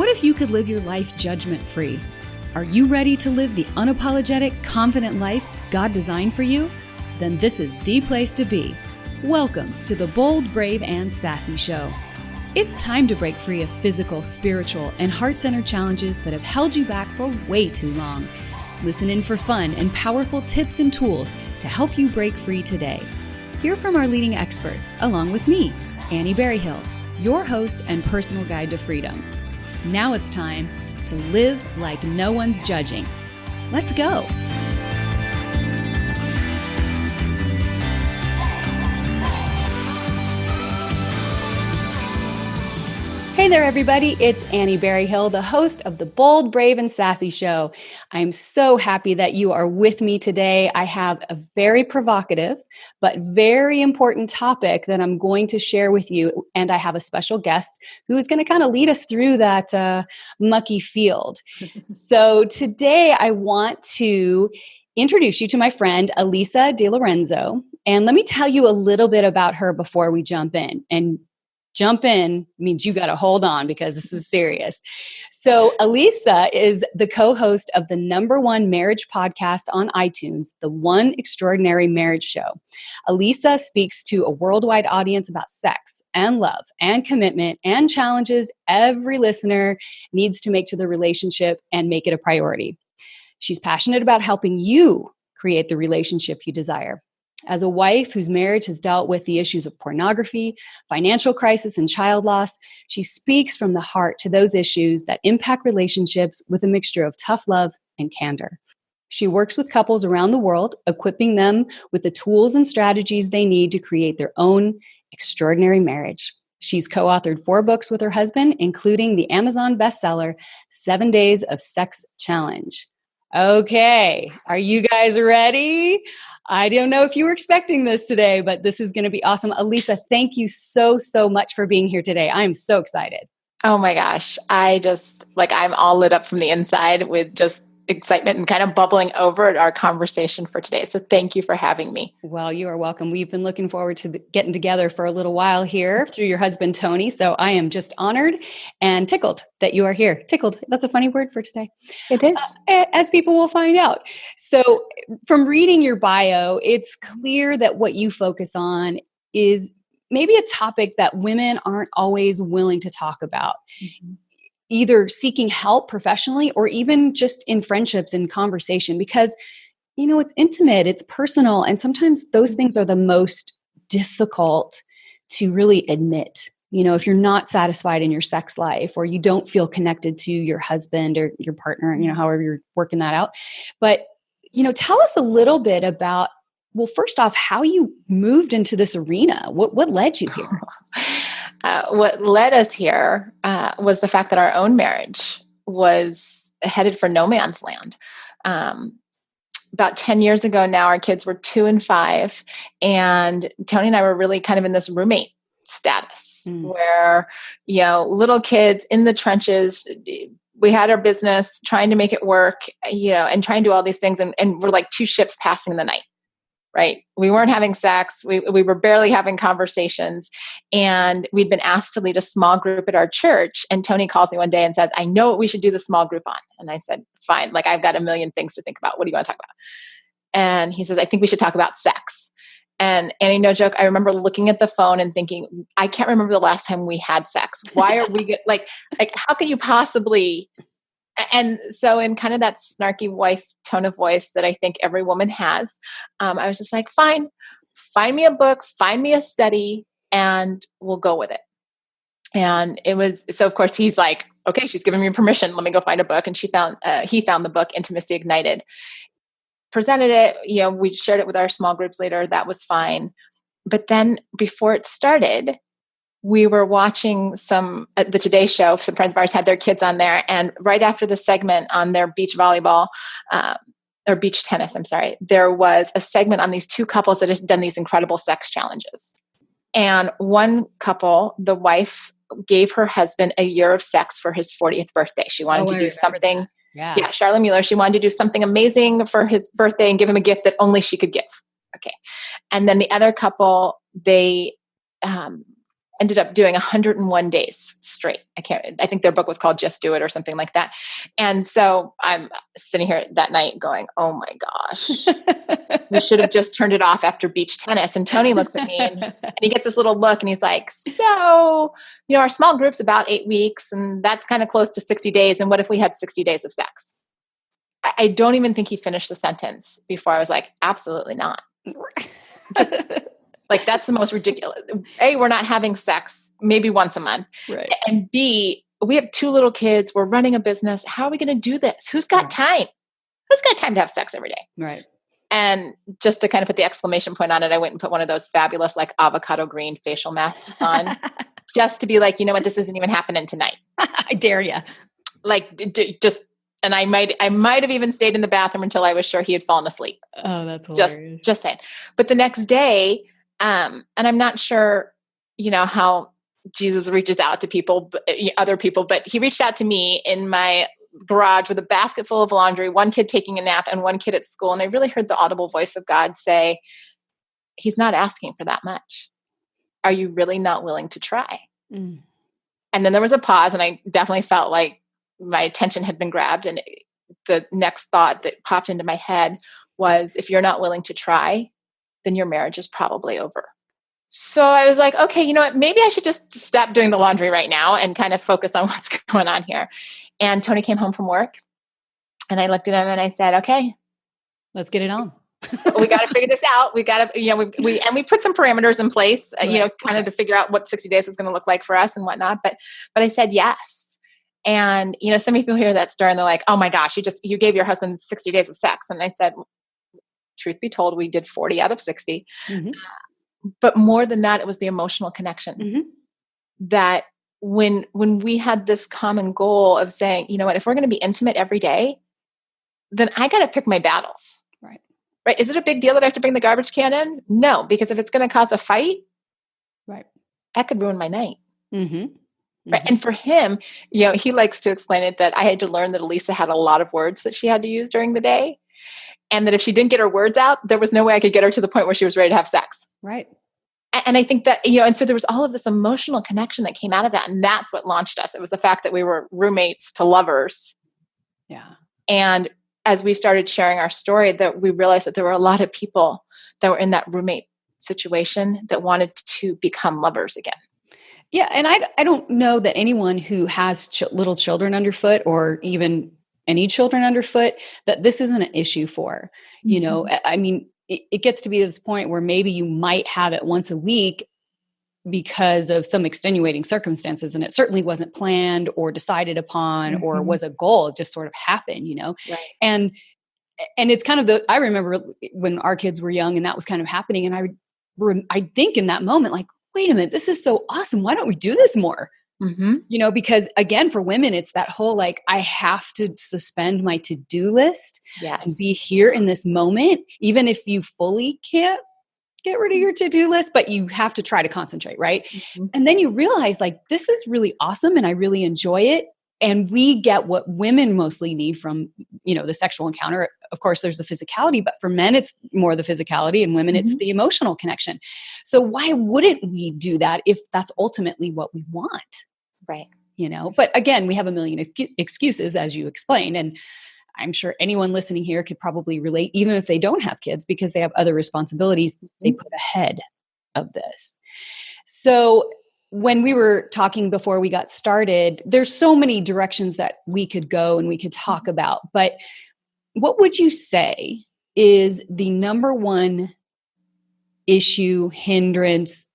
What if you could live your life judgment-free? Are you ready to live the unapologetic, confident life God designed for you? Then this is the place to be. Welcome to the Bold, Brave, and Sassy Show. It's time to break free of physical, spiritual, and heart-centered challenges that have held you back for way too long. Listen in for fun and powerful tips and tools to help you break free today. Hear from our leading experts, along with me, Annie Berryhill, your host and personal guide to freedom. Now it's time to live like no one's judging. Let's go. Hey there, everybody. It's Annie Berryhill, the host of the Bold, Brave, and Sassy Show. I'm so happy that you are with me today. I have a very provocative but very important topic that I'm going to share with you. And I have a special guest who is going to kind of lead us through that mucky field. So today I want to introduce you to my friend, ELISA Dilorenzo. And let me tell you a little bit about her before we jump in. And jump in means you got to hold on because this is serious. So ELISA is the co-host of the #1 marriage podcast on iTunes, The One Extraordinary Marriage Show. ELISA speaks to a worldwide audience about sex and love and commitment and challenges every listener needs to make to the relationship and make it a priority. She's passionate about helping you create the relationship you desire. As a wife whose marriage has dealt with the issues of pornography, financial crisis, and child loss, she speaks from the heart to those issues that impact relationships with a mixture of tough love and candor. She works with couples around the world, equipping them with the tools and strategies they need to create their own extraordinary marriage. She's co-authored 4 books with her husband, including the Amazon bestseller, 7 Days of Sex Challenge. Okay, are you guys ready? I don't know if you were expecting this today, but this is going to be awesome. ELISA, thank you so much for being here today. I am so excited. Oh my gosh. I'm all lit up from the inside with just excitement and kind of bubbling over at our conversation for today. So thank you for having me. Well, you are welcome. We've been looking forward to getting together for a little while here through your husband, Tony. So I am just honored and tickled that you are here. Tickled. That's a funny word for today. It is. As people will find out. So from reading your bio, it's clear that what you focus on is maybe a topic that women aren't always willing to talk about. Mm-hmm. Either seeking help professionally or even just in friendships and conversation because, it's intimate, it's personal. And sometimes those things are the most difficult to really admit. If you're not satisfied in your sex life or you don't feel connected to your husband or your partner, however you're working that out. But, tell us a little bit about, well, first off, how you moved into this arena. What led you here? What led us here was the fact that our own marriage was headed for no man's land. About 10 years ago now, our kids were 2 and 5, and Tony and I were really kind of in this roommate status where, little kids in the trenches. We had our business, trying to make it work, and trying to do all these things, and we're like 2 ships passing the night. Right. We weren't having sex. We were barely having conversations. And we'd been asked to lead a small group at our church. And Tony calls me one day and says, I know what we should do the small group on. And I said, fine. I've got a million things to think about. What do you want to talk about? And he says, I think we should talk about sex. And Annie, no joke, I remember looking at the phone and thinking, I can't remember the last time we had sex. Why are we like, how can you possibly... And so in kind of that snarky wife tone of voice that I think every woman has, I was just like, fine, find me a book, find me a study, and we'll go with it. And it was, so of course he's like, okay, she's giving me permission. Let me go find a book. And he found the book, Intimacy Ignited, presented it. We shared it with our small groups later. That was fine. But then before it started, we were watching the Today Show. Some friends of ours had their kids on there. And right after the segment on their beach volleyball, or beach tennis, there was a segment on these 2 couples that had done these incredible sex challenges. And one couple, the wife gave her husband a year of sex for his 40th birthday. She wanted to do something. Yeah, Charlotte Mueller. She wanted to do something amazing for his birthday and give him a gift that only she could give. Okay. And then the other couple, they ended up doing 101 days straight. I think their book was called Just Do It or something like that. And so I'm sitting here that night going, oh my gosh, we should have just turned it off after beach tennis. And Tony looks at me and he gets this little look and he's like, so, our small group's about 8 weeks and that's kind of close to 60 days. And what if we had 60 days of sex? I don't even think he finished the sentence before I was like, absolutely not. Just, like, that's the most ridiculous. A, we're not having sex maybe once a month. Right. And B, we have 2 little kids. We're running a business. How are we going to do this? Who's got time? Who's got time to have sex every day? Right. And just to kind of put the exclamation point on it, I went and put one of those fabulous, like, avocado green facial masks on just to be like, you know what? This isn't even happening tonight. I dare you. Like, just, and I might have even stayed in the bathroom until I was sure he had fallen asleep. Oh, that's hilarious. Just saying. But the next day, and I'm not sure, how Jesus reaches out to people, other people, but he reached out to me in my garage with a basket full of laundry, one kid taking a nap and one kid at school. And I really heard the audible voice of God say, he's not asking for that much. Are you really not willing to try? Mm. And then there was a pause and I definitely felt like my attention had been grabbed. And the next thought that popped into my head was, if you're not willing to try, then your marriage is probably over. So I was like, okay, you know what? Maybe I should just stop doing the laundry right now and kind of focus on what's going on here. And Tony came home from work and I looked at him and I said, okay, let's get it on. We got to figure this out. We got to, we put some parameters in place, kind of to figure out what 60 days was going to look like for us and whatnot. But I said, yes. And, some people hear that story and they're like, oh my gosh, you gave your husband 60 days of sex. And I said, truth be told, we did 40 out of 60. Mm-hmm. But more than that, it was the emotional connection. Mm-hmm. That when we had this common goal of saying, you know what, if we're going to be intimate every day, then I got to pick my battles. Right. Is it a big deal that I have to bring the garbage can in? No, because if it's going to cause a fight, right, that could ruin my night. Mm-hmm. Mm-hmm. Right. And for him, he likes to explain it that I had to learn that ELISA had a lot of words that she had to use during the day. And that if she didn't get her words out, there was no way I could get her to the point where she was ready to have sex. Right. And I think that, and so there was all of this emotional connection that came out of that. And that's what launched us. It was the fact that we were roommates to lovers. Yeah. And as we started sharing our story, that we realized that there were a lot of people that were in that roommate situation that wanted to become lovers again. Yeah. And I don't know that anyone who has little children underfoot or even any children underfoot, that this isn't an issue for, mm-hmm. I mean, it gets to be this point where maybe you might have it once a week because of some extenuating circumstances. And it certainly wasn't planned or decided upon mm-hmm. or was a goal. It just sort of happened, Right. And it's kind of I remember when our kids were young and that was kind of happening. And I think in that moment, like, wait a minute, this is so awesome. Why don't we do this more? Mm-hmm. Because again, for women, it's that whole, like, I have to suspend my to-do list and be here in this moment, even if you fully can't get rid of your to-do list, but you have to try to concentrate. Right. Mm-hmm. And then you realize, like, this is really awesome and I really enjoy it. And we get what women mostly need from, the sexual encounter. Of course, there's the physicality, but for men, it's more the physicality, and women, mm-hmm. it's the emotional connection. So why wouldn't we do that if that's ultimately what we want? Right. But again, we have a million excuses, as you explained. And I'm sure anyone listening here could probably relate, even if they don't have kids, because they have other responsibilities they put ahead of this. So when we were talking before we got started, there's so many directions that we could go and we could talk about. But what would you say is the number one issue, hindrance,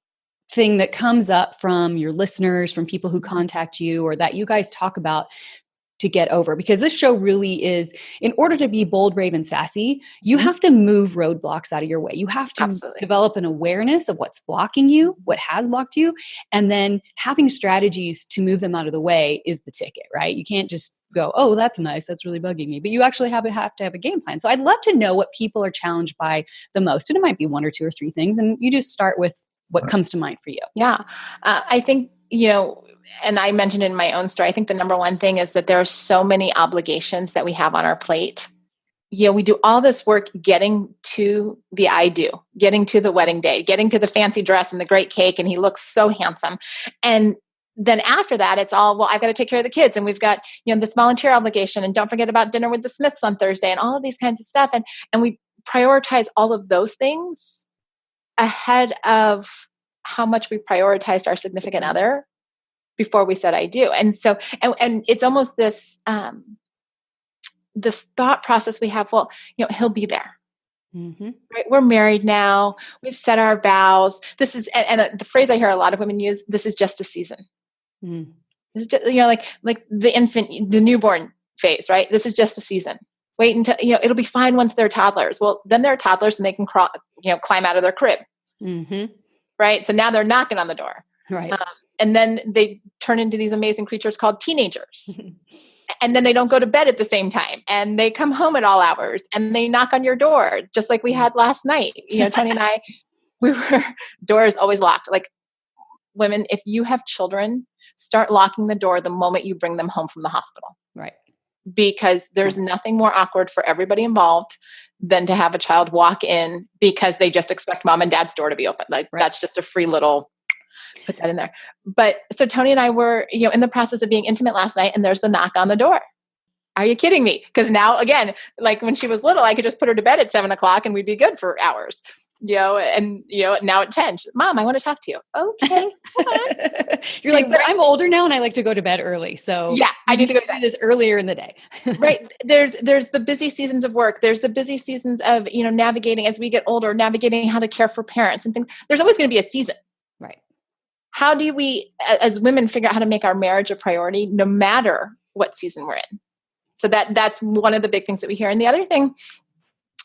thing that comes up from your listeners, from people who contact you, or that you guys talk about to get over? Because this show really is, in order to be bold, brave, and sassy, you have to move roadblocks out of your way. You have to develop an awareness of what's blocking you, what has blocked you, and then having strategies to move them out of the way is the ticket, right? You can't just go, oh, that's nice, that's really bugging me. But you actually have to have a game plan. So I'd love to know what people are challenged by the most. And it might be one or two or three things. And you just start with what comes to mind for you. Yeah. I think, and I mentioned in my own story, I think the number one thing is that there are so many obligations that we have on our plate we do all this work getting to the I do, getting to the wedding day, getting to the fancy dress and the great cake, and he looks so handsome. And then after that, it's all, well, I've got to take care of the kids, and we've got, this volunteer obligation, and don't forget about dinner with the Smiths on Thursday, and all of these kinds of stuff. And we prioritize all of those things ahead of how much we prioritized our significant other before we said I do. And so, and it's almost this, this thought process we have, well, he'll be there. Mm-hmm. Right? We're married now. We've set our vows. This is, and the phrase I hear a lot of women use, this is just a season. Mm. This is just, like the infant, the newborn phase, right? This is just a season. Wait until, it'll be fine once they're toddlers. Well, then they're toddlers and they can crawl, climb out of their crib. Mm-hmm. Right. So now they're knocking on the door. Right. And then they turn into these amazing creatures called teenagers. And then they don't go to bed at the same time, and they come home at all hours, and they knock on your door, just like we had last night. Tony and I, door is always locked. Like, women, if you have children, start locking the door the moment you bring them home from the hospital. Right. Because there's nothing more awkward for everybody involved than to have a child walk in because they just expect mom and dad's door to be open. Like, that's just a free little, put that in there. But so Tony and I were, in the process of being intimate last night, and there's the knock on the door. Are you kidding me? Because now, again, like when she was little, I could just put her to bed at 7:00 and we'd be good for hours. Now at 10, Mom, I want to talk to you. Okay. You're like, but I'm older now and I like to go to bed early. So yeah, I need to go to bed this earlier in the day. Right. There's the busy seasons of work. There's the busy seasons of, navigating as we get older, navigating how to care for parents and things. There's always going to be a season. Right. How do we, as women, figure out how to make our marriage a priority, no matter what season we're in? So that's one of the big things that we hear. And the other thing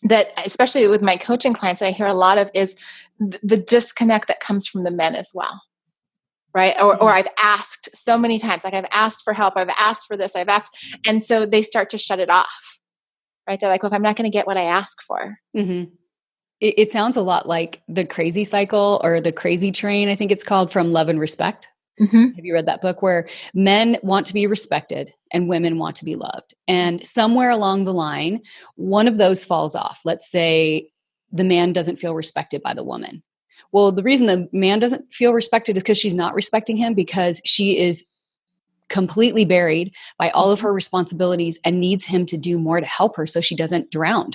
that, especially with my coaching clients, that I hear a lot of is the disconnect that comes from the men as well. Right. Or I've asked so many times, like I've asked for help, I've asked for this, I've asked. And so they start to shut it off. Right. They're like, well, if I'm not going to get what I ask for. Mm-hmm. It sounds a lot like the crazy cycle or the crazy train, I think it's called, from Love and Respect. Mm-hmm. Have you read that book? Where men want to be respected and women want to be loved. And somewhere along the line, one of those falls off. Let's say the man doesn't feel respected by the woman. Well, the reason the man doesn't feel respected is because she's not respecting him, because she is completely buried by all of her responsibilities and needs him to do more to help her so she doesn't drown.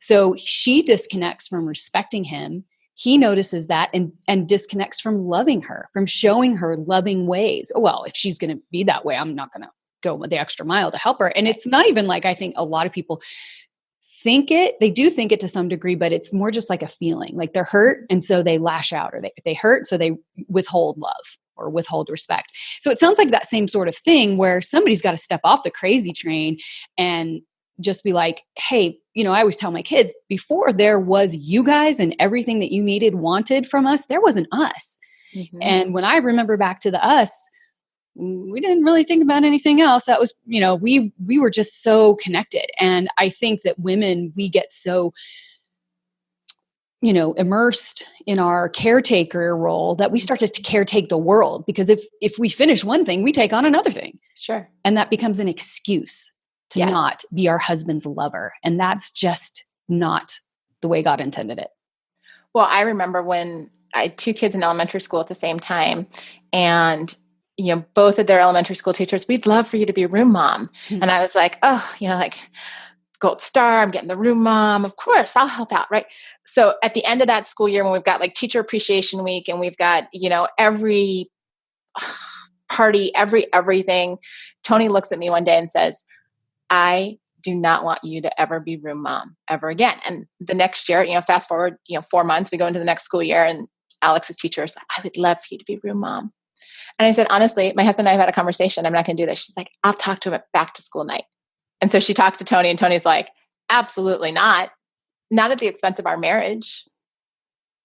So she disconnects from respecting him. He notices that and disconnects from loving her, from showing her loving ways. Well, if she's going to be that way, I'm not going to go the extra mile to help her. And it's not even like, I think a lot of people think it, they do think it to some degree, but it's more just like a feeling, like they're hurt. And so they lash out, or they hurt. So they withhold love or withhold respect. So it sounds like that same sort of thing where somebody's got to step off the crazy train and just be like, hey, I always tell my kids, before there was you guys and everything that you needed, wanted from us, there wasn't us. Mm-hmm. And when I remember back to the us, we didn't really think about anything else. That was, we were just so connected. And I think that women, we get so, immersed in our caretaker role that we start to caretake the world, because if we finish one thing, we take on another thing. Sure. And that becomes an excuse to not be our husband's lover. And that's just not the way God intended it. Well, I remember when I had 2 kids in elementary school at the same time, and, both of their elementary school teachers, we'd love for you to be a room mom. Mm-hmm. And I was like, oh, like gold star, I'm getting the room mom. Of course, I'll help out. Right. So at the end of that school year, when we've got like teacher appreciation week, and we've got, every party, everything, Tony looks at me one day and says, I do not want you to ever be room mom ever again. And the next year, fast forward, 4 months, we go into the next school year, and Alex's teacher is like, I would love for you to be room mom. And I said, honestly, my husband and I have had a conversation. I'm not going to do this. She's like, I'll talk to him at back to school night. And so she talks to Tony, and Tony's like, absolutely not at the expense of our marriage.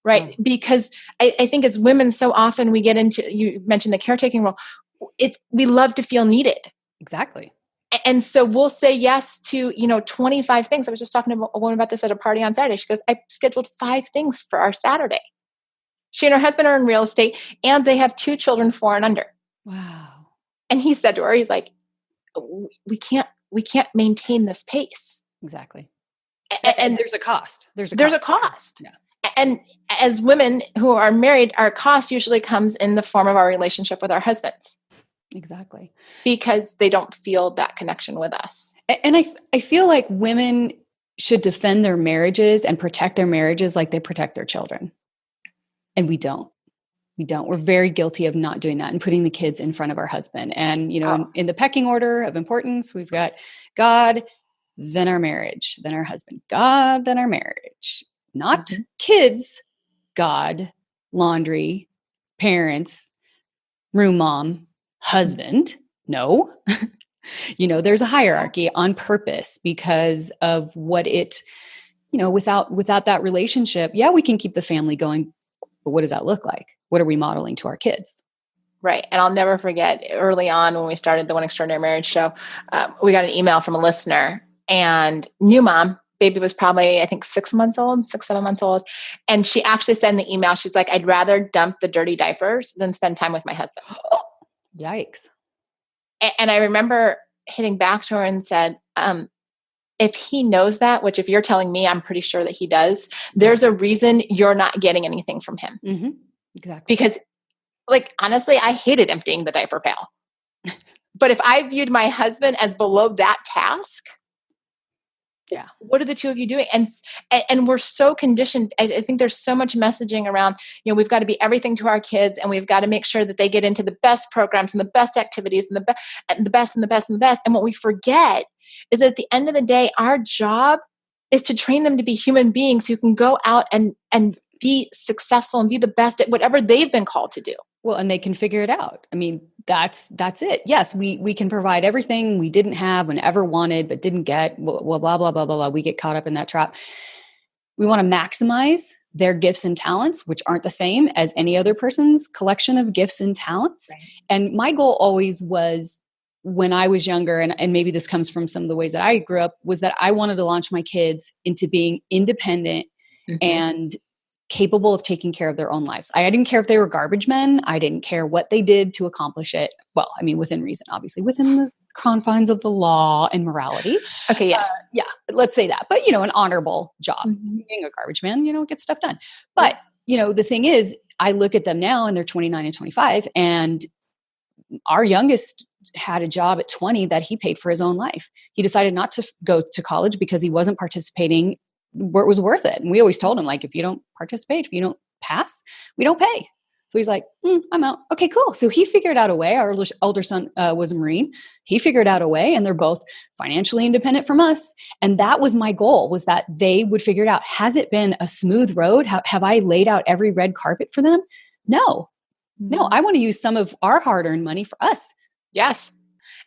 Right. Mm. Because I think as women, so often we get into, you mentioned the caretaking role. We love to feel needed. Exactly. And so we'll say yes to, 25 things. I was just talking to a woman about this at a party on Saturday. She goes, I scheduled 5 things for our Saturday. She and her husband are in real estate, and they have 2 children, 4 and under. Wow. And he said to her, he's like, we can't maintain this pace. Exactly. And there's a cost. There's a cost. Yeah. And as women who are married, our cost usually comes in the form of our relationship with our husbands. Exactly. Because they don't feel that connection with us. And I feel like women should defend their marriages and protect their marriages like they protect their children. And we don't. We're very guilty of not doing that and putting the kids in front of our husband. And, in the pecking order of importance, we've got God, then our marriage, then our husband, God, then our marriage, not kids, God, laundry, parents, room mom, husband. No, there's a hierarchy on purpose because of what it, without that relationship, yeah, we can keep the family going. But what does that look like? What are we modeling to our kids? Right. And I'll never forget early on when we started the One Extraordinary Marriage show, we got an email from a listener and new mom, baby was probably, I think 6, 7 months old. And she actually said in the email, she's like, I'd rather dump the dirty diapers than spend time with my husband. Yikes. And I remember hitting back to her and said, if he knows that, which if you're telling me, I'm pretty sure that he does, there's a reason you're not getting anything from him. Mm-hmm. Exactly. Because honestly, I hated emptying the diaper pail. But if I viewed my husband as below that task, yeah, what are the two of you doing? And we're so conditioned. I think there's so much messaging around, we've got to be everything to our kids and we've got to make sure that they get into the best programs and the best activities and the best. And what we forget is that at the end of the day, our job is to train them to be human beings who can go out and be successful and be the best at whatever they've been called to do. Well, and they can figure it out. I mean, that's it. Yes, we can provide everything we didn't have and ever wanted, but didn't get. Well, blah, blah, blah, blah, blah. We get caught up in that trap. We want to maximize their gifts and talents, which aren't the same as any other person's collection of gifts and talents. Right. And my goal always was, when I was younger, and maybe this comes from some of the ways that I grew up, was that I wanted to launch my kids into being independent and capable of taking care of their own lives. I didn't care if they were garbage men. I didn't care what they did to accomplish it. Well, I mean, within reason, obviously, within the confines of the law and morality. Okay, yes. Yeah, let's say that. But, an honorable job. Being a garbage man, get stuff done. But, the thing is, I look at them now and they're 29 and 25. And our youngest had a job at 20 that he paid for his own life. He decided not to go to college because he wasn't participating where it was worth it. And we always told him, if you don't participate, if you don't pass, we don't pay. So he's like, I'm out. Okay, cool. So he figured out a way. Our older son was a Marine. He figured out a way, and they're both financially independent from us. And that was my goal, was that they would figure it out. Has it been a smooth road? Have I laid out every red carpet for them? No, I want to use some of our hard-earned money for us. Yes.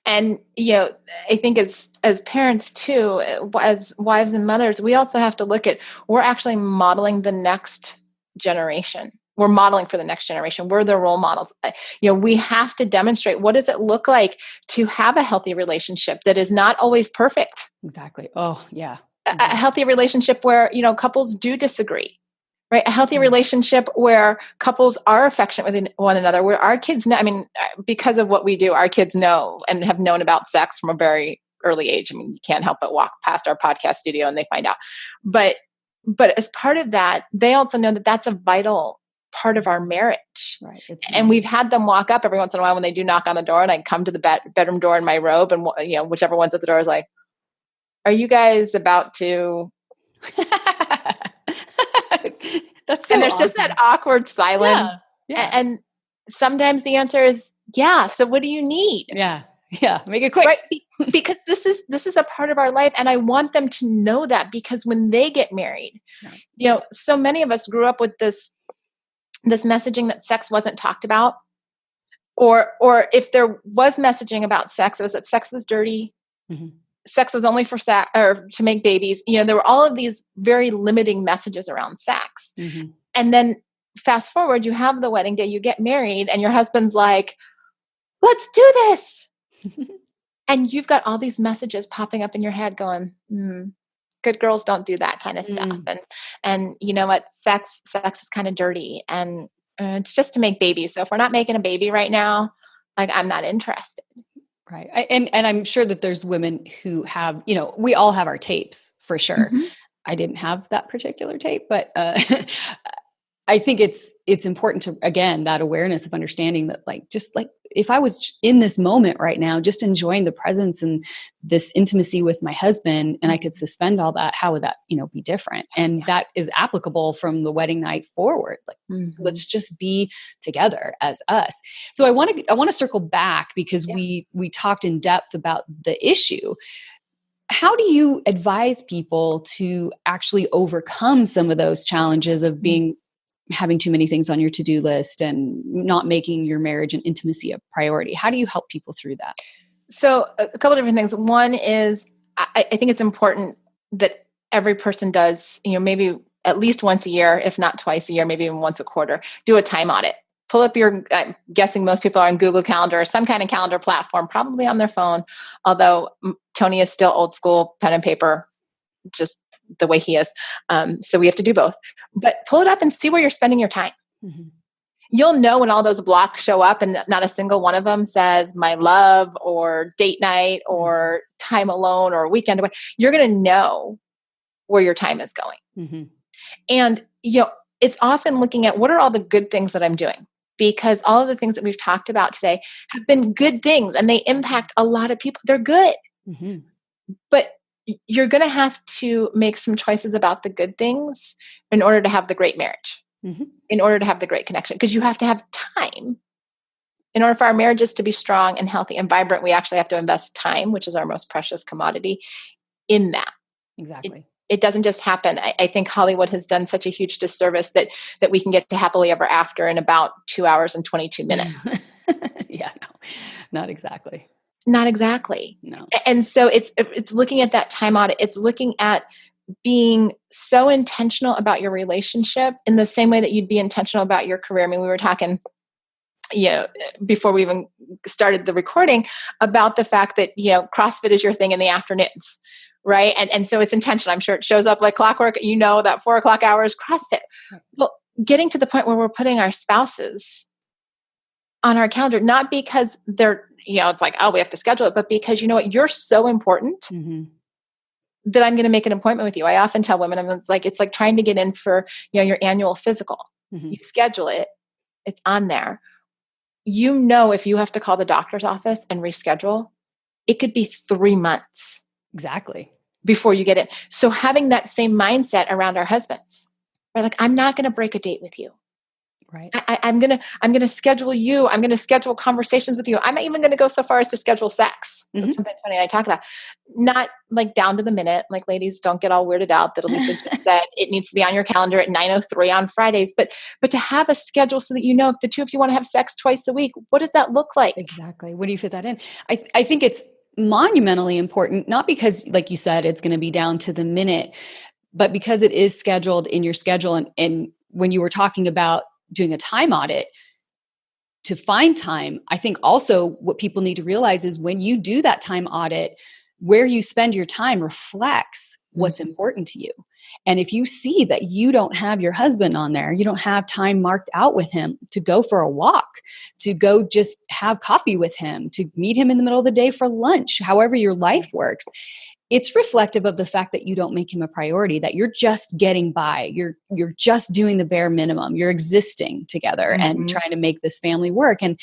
And, I think as parents too, as wives and mothers, we also have to look at, we're actually modeling the next generation. We're modeling for the next generation. We're the role models. We have to demonstrate, what does it look like to have a healthy relationship that is not always perfect? Exactly. Oh, yeah. A healthy relationship where, couples do disagree. Right. A healthy relationship where couples are affectionate with one another, where our kids know, because of what we do, our kids know and have known about sex from a very early age. You can't help but walk past our podcast studio and they find out. But as part of that, they also know that that's a vital part of our marriage. Right. And we've had them walk up every once in a while when they do knock on the door, and I come to the bedroom door in my robe, and whichever one's at the door is like, are you guys about to... That's so and there's awesome. just that awkward silence. Yeah. And sometimes the answer is, yeah. So what do you need? Yeah. Make it quick. Right? Because this is a part of our life. And I want them to know that, because when they get married, so many of us grew up with this messaging that sex wasn't talked about. Or if there was messaging about sex, it was that sex was dirty. Sex was only for sex or to make babies. There were all of these very limiting messages around sex. And then fast forward, you have the wedding day, you get married, and your husband's like, let's do this. And you've got all these messages popping up in your head going, good girls don't do that kind of stuff. And you know what? Sex is kind of dirty, and it's just to make babies. So if we're not making a baby right now, I'm not interested. Right. And I'm sure that there's women who have, we all have our tapes for sure. I didn't have that particular tape, but I think it's important to, again, that awareness of understanding that just like if I was in this moment right now, just enjoying the presence and this intimacy with my husband, and I could suspend all that, how would that, be different? And that is applicable from the wedding night forward. Like, let's just be together as us. So I want to circle back because we talked in depth about the issue. How do you advise people to actually overcome some of those challenges of having too many things on your to-do list and not making your marriage and intimacy a priority? How do you help people through that? So a couple different things. One is I think it's important that every person does, maybe at least once a year, if not twice a year, maybe even once a quarter, do a time audit. Pull up I'm guessing most people are on Google Calendar or some kind of calendar platform, probably on their phone. Although Tony is still old school, pen and paper, just the way he is. So we have to do both. But pull it up and see where you're spending your time. Mm-hmm. You'll know when all those blocks show up and not a single one of them says my love or date night or time alone or weekend. You're going to know where your time is going. Mm-hmm. And, it's often looking at what are all the good things that I'm doing? Because all of the things that we've talked about today have been good things and they impact a lot of people. They're good. Mm-hmm. But you're going to have to make some choices about the good things in order to have the great marriage, in order to have the great connection, because you have to have time. In order for our marriages to be strong and healthy and vibrant, we actually have to invest time, which is our most precious commodity, in that. Exactly. It doesn't just happen. I think Hollywood has done such a huge disservice that we can get to happily ever after in about 2 hours and 22 minutes. Yeah, no, not exactly. Not exactly. No. And so it's looking at that time audit. It's looking at being so intentional about your relationship in the same way that you'd be intentional about your career. I mean, we were talking, before we even started the recording about the fact that, CrossFit is your thing in the afternoons, right? And so it's intentional. I'm sure it shows up like clockwork, that 4 o'clock hour is CrossFit. Well, getting to the point where we're putting our spouses on our calendar, not because they're, it's like, oh, we have to schedule it, but because you're so important that I'm going to make an appointment with you. I often tell women, it's like trying to get in for, your annual physical. You schedule it, it's on there. If you have to call the doctor's office and reschedule, it could be 3 months. Exactly. Before you get in. So having that same mindset around our husbands, we're like, I'm not going to break a date with you. Right. I'm gonna schedule you. I'm gonna schedule conversations with you. I'm even gonna go so far as to schedule sex. That's something Tony and I talk about. Not like down to the minute. Like, ladies, don't get all weirded out that ELISA just said it needs to be on your calendar at 9:03 on Fridays. But to have a schedule so that if the two of you want to have sex twice a week, what does that look like? Exactly. What do you fit that in? I think it's monumentally important, not because, like you said, it's going to be down to the minute, but because it is scheduled in your schedule. And when you were talking about doing a time audit to find time, I think also what people need to realize is when you do that time audit, where you spend your time reflects what's important to you. And if you see that you don't have your husband on there, you don't have time marked out with him to go for a walk, to go just have coffee with him, to meet him in the middle of the day for lunch, however your life works, it's reflective of the fact that you don't make him a priority, that you're just getting by. You're just doing the bare minimum. You're existing together and trying to make this family work. And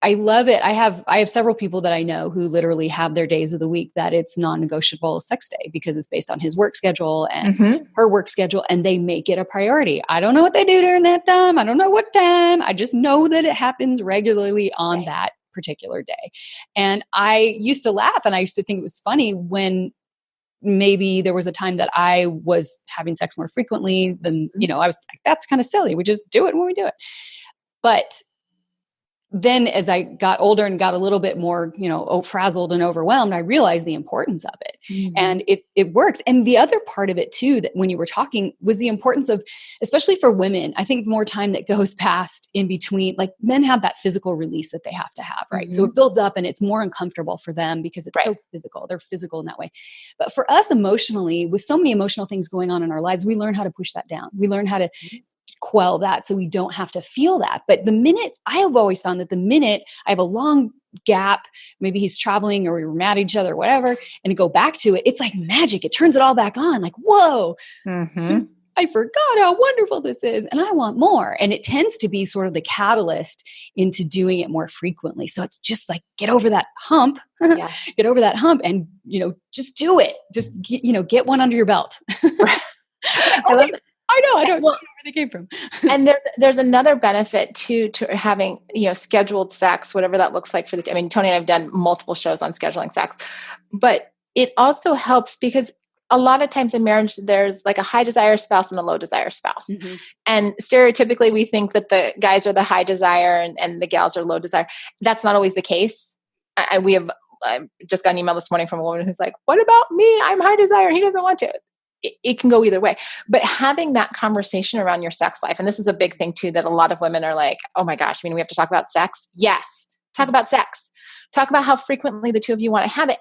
I love it. I have several people that I know who literally have their days of the week that it's non-negotiable sex day because it's based on his work schedule and her work schedule, and they make it a priority. I don't know what they do during that time. I don't know what time. I just know that it happens regularly on that particular day. And I used to laugh and I used to think it was funny when maybe there was a time that I was having sex more frequently than, I was like, that's kind of silly. We just do it when we do it. But then as I got older and got a little bit more, frazzled and overwhelmed, I realized the importance of it. And it works. And the other part of it too, that when you were talking, was the importance of, especially for women, I think more time that goes past in between, like men have that physical release that they have to have, right? So it builds up and it's more uncomfortable for them because it's so physical. They're physical in that way. But for us emotionally, with so many emotional things going on in our lives, we learn how to push that down. We learn how to quell that so we don't have to feel that. But I have always found that the minute I have a long gap, maybe he's traveling or we were mad at each other or whatever, and to go back to it, it's like magic. It turns it all back on. Like, whoa, I forgot how wonderful this is. And I want more. And it tends to be sort of the catalyst into doing it more frequently. So it's just like, get over that hump, get over that hump and, just do it. Just, get one under your belt. I love it. I know. I don't know where they came from. And there's another benefit to having, scheduled sex, whatever that looks like Tony and I have done multiple shows on scheduling sex, but it also helps because a lot of times in marriage, there's like a high desire spouse and a low desire spouse. Mm-hmm. And stereotypically, we think that the guys are the high desire and the gals are low desire. That's not always the case. I just got an email this morning from a woman who's like, what about me? I'm high desire. He doesn't want to. It can go either way. But having that conversation around your sex life, and this is a big thing too, that a lot of women are like, oh my gosh, we have to talk about sex? Yes. Talk about sex. Talk about how frequently the two of you want to have it.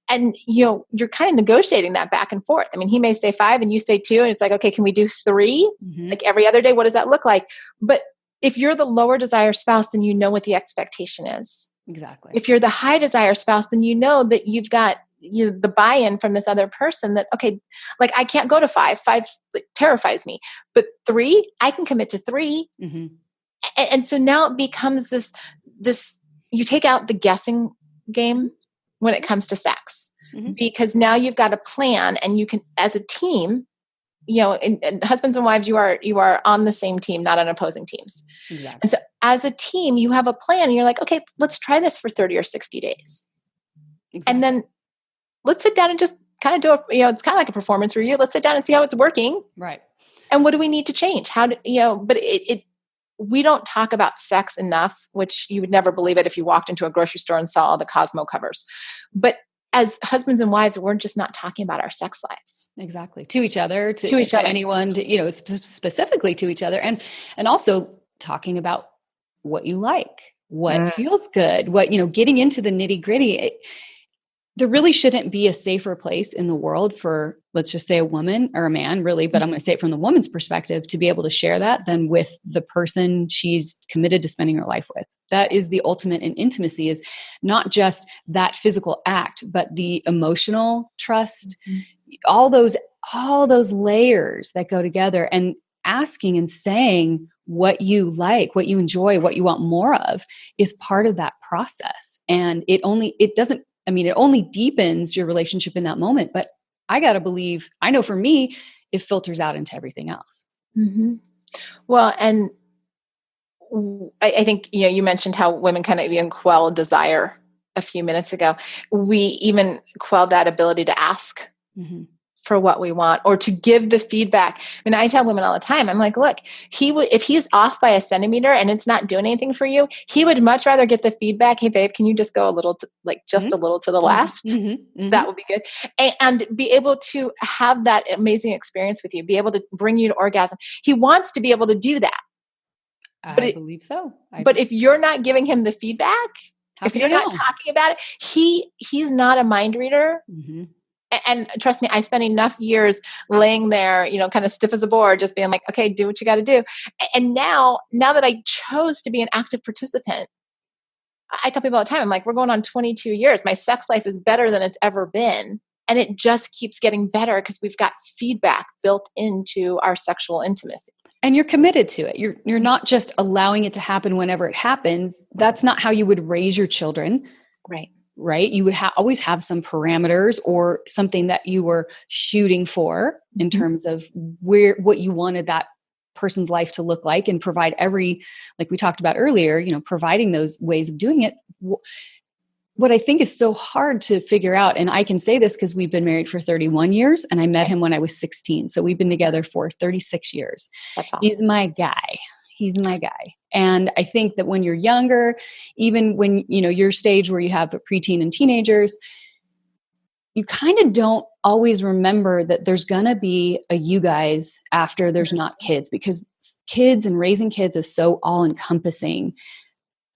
And you're kind of negotiating that back and forth. He may say 5 and you say 2, and it's like, okay, can we do 3? Mm-hmm. Like every other day? What does that look like? But if you're the lower desire spouse, then you know what the expectation is. Exactly. If you're the high desire spouse, then you know that you've got the buy-in from this other person that, okay, like I can't go to 5 like, terrifies me, but 3, I can commit to 3. Mm-hmm. And so now it becomes this, you take out the guessing game when it comes to sex, mm-hmm. because now you've got a plan and you can, as a team, and husbands and wives, you are on the same team, not on opposing teams. Exactly. And so as a team, you have a plan and you're like, okay, let's try this for 30 or 60 days. Exactly. And then let's sit down and just kind of do it's kind of like a performance review. Let's sit down and see how it's working. Right. And what do we need to change? But we don't talk about sex enough, which you would never believe it if you walked into a grocery store and saw all the Cosmo covers. But as husbands and wives, we're just not talking about our sex lives. Exactly. To each other, to anyone, specifically to each other. And also talking about what you like, what feels good, what, getting into the nitty gritty. There really shouldn't be a safer place in the world for, let's just say, a woman or a man, really, but I'm going to say it from the woman's perspective, to be able to share that than with the person she's committed to spending her life with. That is the ultimate in intimacy, is not just that physical act, but the emotional trust, all those layers that go together, and asking and saying what you like, what you enjoy, what you want more of is part of that process. And it only deepens your relationship in that moment. But I got to believe, I know for me, it filters out into everything else. Mm-hmm. Well, and I think, you mentioned how women kind of even quell desire a few minutes ago. We even quell that ability to ask for what we want or to give the feedback. I tell women all the time, I'm like, look, if he's off by a centimeter and it's not doing anything for you, he would much rather get the feedback. Hey babe, can you just go a little, a little to the left? Mm-hmm. That would be good. And be able to have that amazing experience with you, be able to bring you to orgasm. He wants to be able to do that. I believe so. But if you're not giving him the feedback, if you're not talking about it, he's not a mind reader. Mm-hmm. And trust me, I spent enough years laying there, kind of stiff as a board, just being like, okay, do what you got to do. And now that I chose to be an active participant, I tell people all the time, I'm like, we're going on 22 years. My sex life is better than it's ever been. And it just keeps getting better because we've got feedback built into our sexual intimacy. And you're committed to it. You're not just allowing it to happen whenever it happens. That's not how you would raise your children. Right? You would always have some parameters or something that you were shooting for in terms of what you wanted that person's life to look like, and provide like we talked about earlier, providing those ways of doing it. What I think is so hard to figure out, and I can say this because we've been married for 31 years and I met him when I was 16. So we've been together for 36 years. That's awesome. He's my guy. And I think that when you're younger, even when, your stage where you have a preteen and teenagers, you kind of don't always remember that there's going to be a you guys after there's not kids, because kids and raising kids is so all encompassing.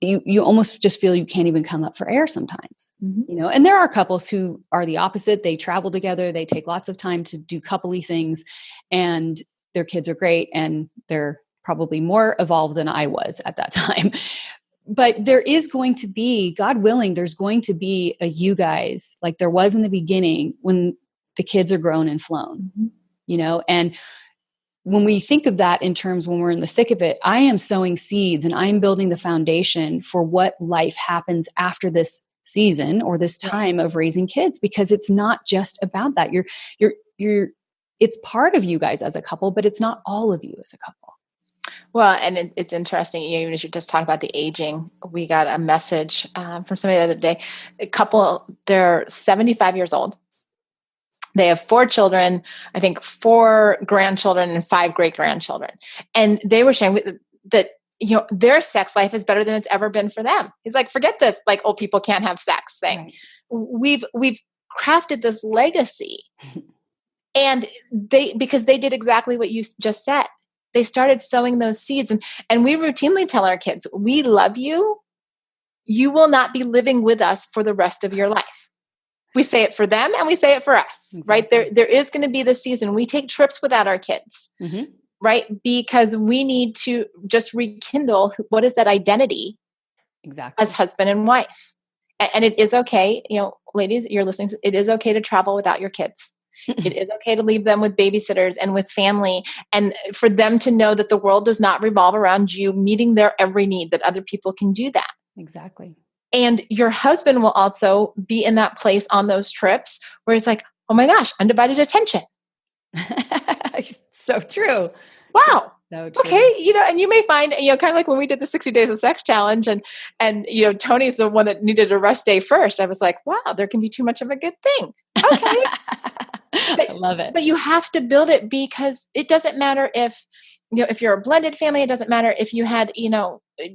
You almost just feel you can't even come up for air sometimes, and there are couples who are the opposite. They travel together, they take lots of time to do couple-y things, and their kids are great and they're probably more evolved than I was at that time. but there is going to be, God willing, there's going to be a you guys like there was in the beginning when the kids are grown and flown, and when we think of that in terms when we're in the thick of it, I am sowing seeds and I'm building the foundation for what life happens after this season or this time of raising kids, because it's not just about that. It's part of you guys as a couple, but it's not all of you as a couple. Well, and it's interesting, even as you just talk about the aging, we got a message from somebody the other day, a couple, they're 75 years old. They have 4 children, I think 4 grandchildren and 5 great-grandchildren. And they were sharing that, their sex life is better than it's ever been for them. He's like, forget this, like old people can't have sex thing. Right. We've crafted this legacy. And because they did exactly what you just said. They started sowing those seeds. And we routinely tell our kids, we love you. You will not be living with us for the rest of your life. We say it for them and we say it for us, exactly. Right? There is going to be the season. We take trips without our kids, right? Because we need to just rekindle what is that identity as husband and wife. And it is okay, ladies, you're listening, it is okay to travel without your kids. It is okay to leave them with babysitters and with family, and for them to know that the world does not revolve around you meeting their every need, that other people can do that. Exactly. And your husband will also be in that place on those trips where it's like, oh my gosh, undivided attention. So true. Wow. So true. Okay. And you may find, kind of like when we did the 60 Days of Sex Challenge and Tony's the one that needed a rest day first. I was like, wow, there can be too much of a good thing. Okay. I love it. But you have to build it, because it doesn't matter if you're a blended family. It doesn't matter if you had,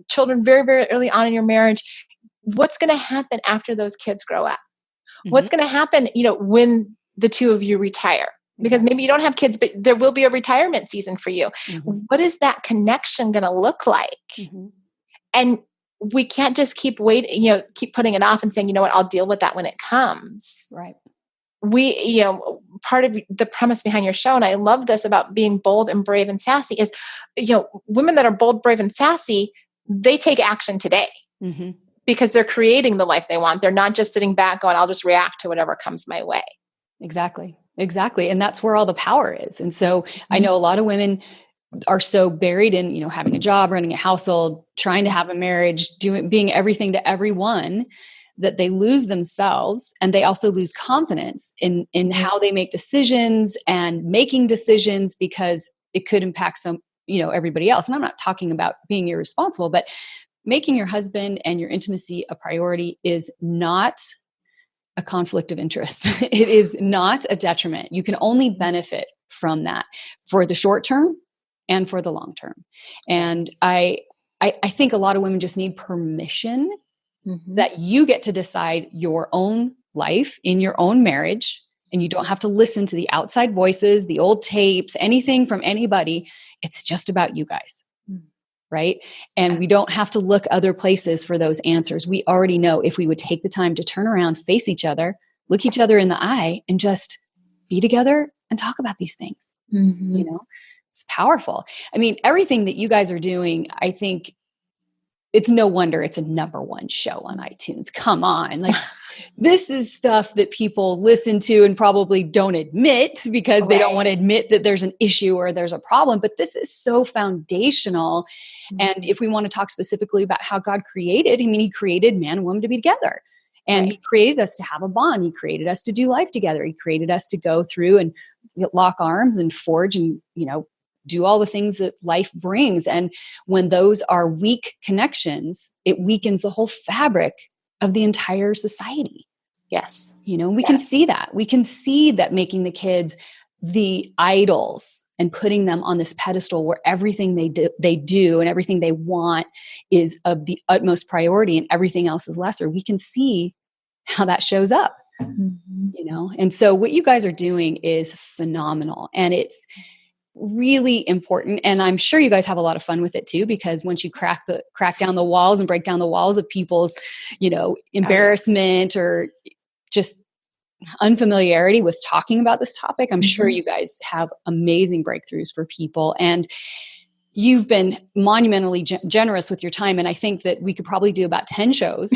children very, very early on in your marriage. What's going to happen after those kids grow up? What's going to happen, when the two of you retire? Because maybe you don't have kids, but there will be a retirement season for you. What is that connection going to look like? And we can't just keep waiting, keep putting it off and saying, what, I'll deal with that when it comes. Right. We, part of the premise behind your show, and I love this about being bold and brave and sassy, is, women that are bold, brave, and sassy, they take action today. Because they're creating the life they want. They're not just sitting back going, I'll just react to whatever comes my way. Exactly. And that's where all the power is. And so I know a lot of women are so buried in, having a job, running a household, trying to have a marriage, being everything to everyone, that they lose themselves, and they also lose confidence in how they make decisions and making decisions, because it could impact everybody else. And I'm not talking about being irresponsible, but making your husband and your intimacy a priority is not a conflict of interest. It is not a detriment. You can only benefit from that for the short term and for the long term. And I think a lot of women just need permission that you get to decide your own life in your own marriage, and you don't have to listen to the outside voices, the old tapes, anything from anybody. It's just about you guys. Right? And we don't have to look other places for those answers. We already know if we would take the time to turn around, face each other, look each other in the eye, and just be together and talk about these things. It's powerful. I mean, everything that you guys are doing, I think it's no wonder it's a #1 show on iTunes. Come on. Like, this is stuff that people listen to and probably don't admit because they don't want to admit that there's an issue or there's a problem. But this is so foundational. And if we want to talk specifically about how God created, He created man and woman to be together. And He created us to have a bond. He created us to do life together. He created us to go through and lock arms and forge and, do all the things that life brings. And when those are weak connections, it weakens the whole fabric of the entire society. Yes. We can see that. We can see that making the kids the idols and putting them on this pedestal where everything they do and everything they want is of the utmost priority and everything else is lesser. We can see how that shows up, And so what you guys are doing is phenomenal, and it's really important. And I'm sure you guys have a lot of fun with it too, because once you crack down the walls and break down the walls of people's, embarrassment or just unfamiliarity with talking about this topic, I'm sure you guys have amazing breakthroughs for people. And, you've been monumentally generous with your time. And I think that we could probably do about 10 shows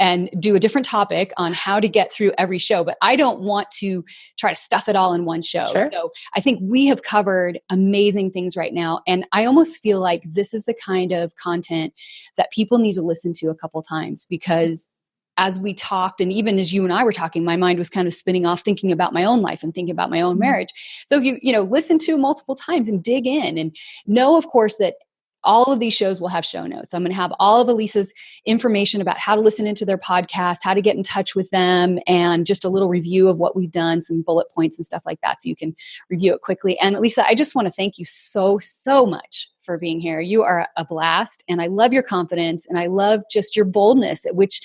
and do a different topic on how to get through every show. But I don't want to try to stuff it all in one show. Sure. So I think we have covered amazing things right now. And I almost feel like this is the kind of content that people need to listen to a couple times, because as we talked, and even as you and I were talking, my mind was kind of spinning off thinking about my own life and thinking about my own marriage. So if you listen to multiple times and dig in, and know, of course, that all of these shows will have show notes. I'm going to have all of ELISA's information about how to listen into their podcast, how to get in touch with them, and just a little review of what we've done, some bullet points and stuff like that, so you can review it quickly. And ELISA, I just want to thank you so much for being here. You are a blast, and I love your confidence, and I love just your boldness at which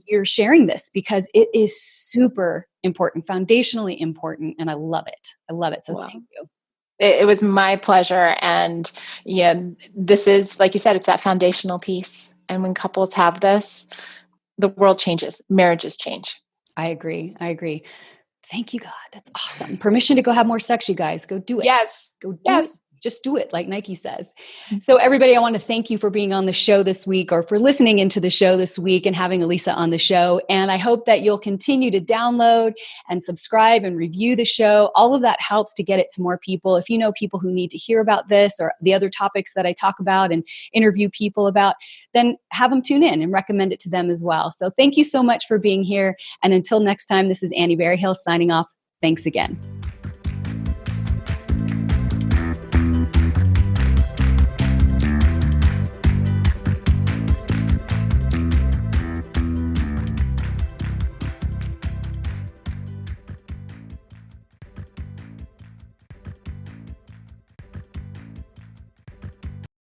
you're sharing this, because it is super important, foundationally important, and I love it. So thank you. It was my pleasure. And this is, like you said, it's that foundational piece. And when couples have this, the world changes, marriages change. I agree. Thank you, God. That's awesome. Permission to go have more sex, you guys. Go do it. Yes. Go do it. Just do it, like Nike says. So everybody, I want to thank you for being on the show this week, or for listening into the show this week and having ELISA on the show. And I hope that you'll continue to download and subscribe and review the show. All of that helps to get it to more people. If you know people who need to hear about this or the other topics that I talk about and interview people about, then have them tune in and recommend it to them as well. So thank you so much for being here. And until next time, this is Annie Berryhill signing off. Thanks again.